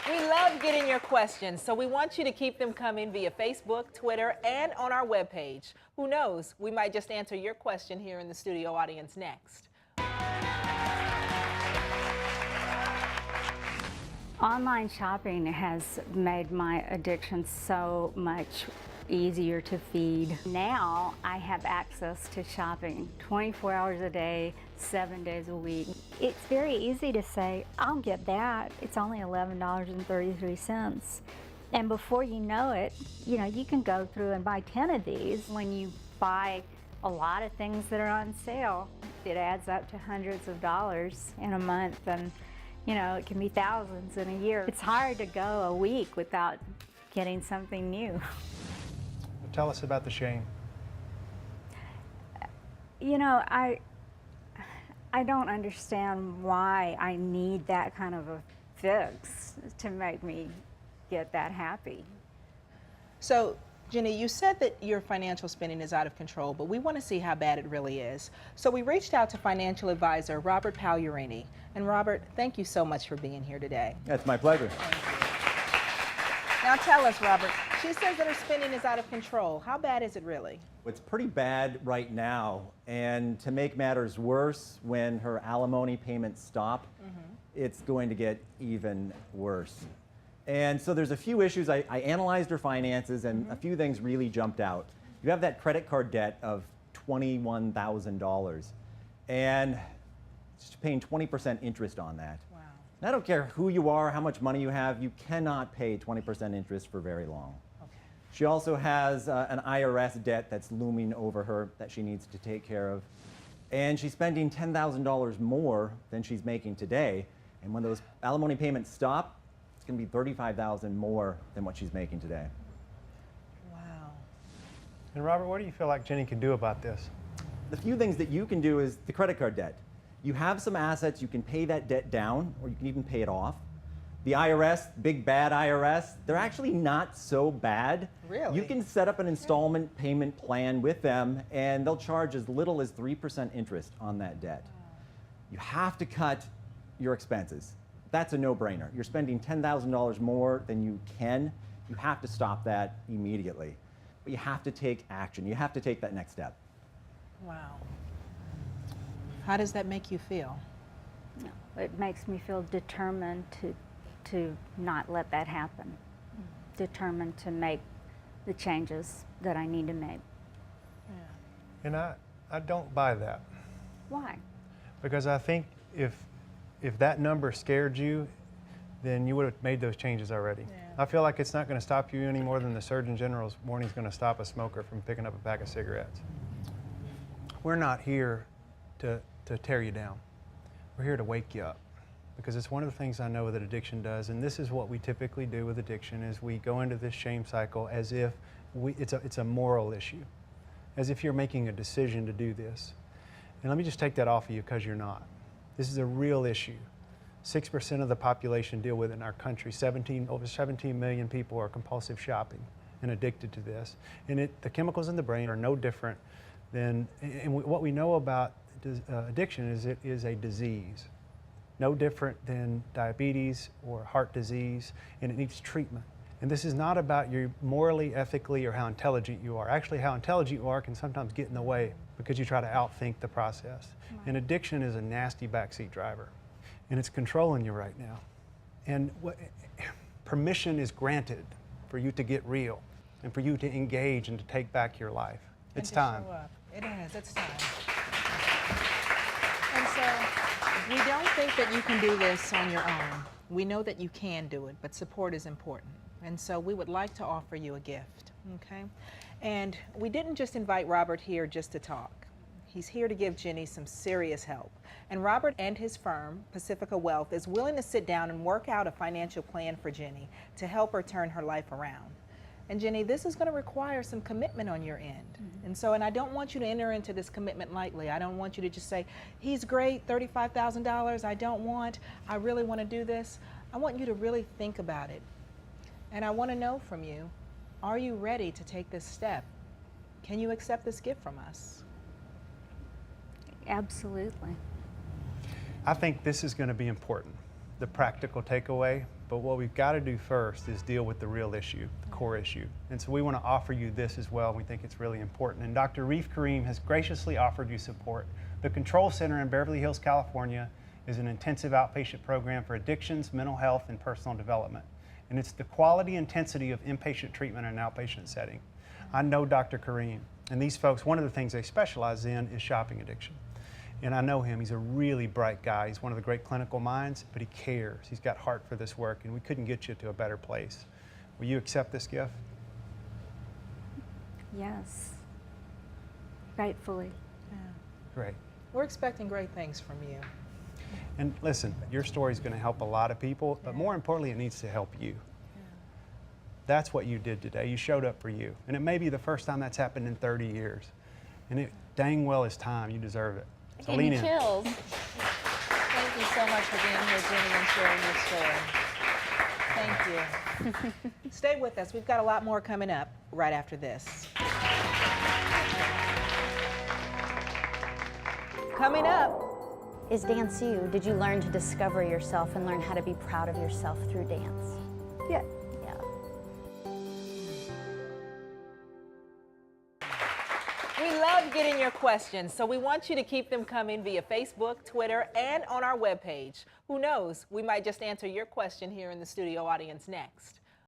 We love getting your questions, so we want you to keep them coming via Facebook, Twitter, and on our webpage. Who knows, we might just answer your question here in the studio audience next. Online shopping has made my addiction so much easier to feed. Now I have access to shopping 24 hours a day, 7 days a week. It's very easy to say, I'll get that. It's only $11.33. And before you know it, you can go through and buy 10 of these. When you buy a lot of things that are on sale, it adds up to hundreds of dollars in a month, and it can be thousands in a year. It's hard to go a week without getting something new. Tell us about the shame. I don't understand why I need that kind of a fix to make me get that happy. So, Jennie, you said that your financial spending is out of control, but we want to see how bad it really is. So we reached out to financial advisor Robert Pagliarini. And Robert, thank you so much for being here today. It's my pleasure. Now tell us, Robert, she says that her spending is out of control. How bad is it really? It's pretty bad right now, and to make matters worse, when her alimony payments stop, it's going to get even worse. And so there's a few issues. I analyzed her finances, and a few things really jumped out. You have that credit card debt of $21,000, and she's paying 20% interest on that. Wow. And I don't care who you are, how much money you have, you cannot pay 20% interest for very long. Okay. She also has an IRS debt that's looming over her that she needs to take care of. And she's spending $10,000 more than she's making today. And when those alimony payments stop, it's going to be $35,000 more than what she's making today. Wow. And Robert, what do you feel like Jennie can do about this? The few things that you can do is the credit card debt. You have some assets, you can pay that debt down, or you can even pay it off. The IRS, big bad IRS, they're actually not so bad. Really? You can set up an installment payment plan with them, and they'll charge as little as 3% interest on that debt. You have to cut your expenses. That's a no-brainer. You're spending $10,000 more than you can. You have to stop that immediately. But you have to take action. You have to take that next step. Wow. How does that make you feel? It makes me feel determined to not let that happen. Determined to make the changes that I need to make. Yeah. And I don't buy that. Why? Because I think if that number scared you, then you would have made those changes already. Yeah. I feel like it's not going to stop you any more than the Surgeon General's warning is going to stop a smoker from picking up a pack of cigarettes. We're not here to tear you down. We're here to wake you up, because it's one of the things I know that addiction does, and this is what we typically do with addiction, is we go into this shame cycle as if it's a moral issue, as if you're making a decision to do this. And let me just take that off of you, because you're not. This is a real issue. 6% of the population deal with it in our country. Over 17 million people are compulsive shopping and addicted to this. And the chemicals in the brain are no different than, and what we know about addiction is it is a disease, no different than diabetes or heart disease, and it needs treatment. And this is not about you morally, ethically, or how intelligent you are. Actually, how intelligent you are can sometimes get in the way because you try to outthink the process. Right. And addiction is a nasty backseat driver, and it's controlling you right now. And permission is granted for you to get real and for you to engage and to take back your life. It's time. Show up. It is. It's time. And so we don't think that you can do this on your own. We know that you can do it, but support is important. And so we would like to offer you a gift, okay? And we didn't just invite Robert here just to talk. He's here to give Jennie some serious help. And Robert and his firm, Pacifica Wealth, is willing to sit down and work out a financial plan for Jennie to help her turn her life around. And Jennie, this is going to require some commitment on your end. And I don't want you to enter into this commitment lightly. I don't want you to just say, he's great, $35,000, I really want to do this. I want you to really think about it. And I want to know from you, are you ready to take this step? Can you accept this gift from us? Absolutely. I think this is going to be important. the practical takeaway, but what we've got to do first is deal with the real issue, the core issue. And so we want to offer you this as well. We think it's really important. And Dr. Reef Kareem has graciously offered you support. The Control Center in Beverly Hills, California is an intensive outpatient program for addictions, mental health, and personal development. And it's the quality intensity of inpatient treatment in an outpatient setting. I know Dr. Kareem, and these folks, one of the things they specialize in is shopping addiction. And I know him, he's a really bright guy. He's one of the great clinical minds, but he cares. He's got heart for this work, and we couldn't get you to a better place. Will you accept this gift? Yes. Gratefully. Yeah. Great. We're expecting great things from you. And listen, your story is going to help a lot of people, but more importantly, it needs to help you. That's what you did today. You showed up for you. And it may be the first time that's happened in 30 years. And it dang well is time. You deserve it. So lean in. Chills. Thank you so much for being here, Jennie, and sharing your story. Thank you. Stay with us. We've got a lot more coming up right after this. Coming up. Is dance you? Did you learn to discover yourself and learn how to be proud of yourself through dance? Yeah. Yeah. We love getting your questions, so we want you to keep them coming via Facebook, Twitter, and on our webpage. Who knows, we might just answer your question here in the studio audience next.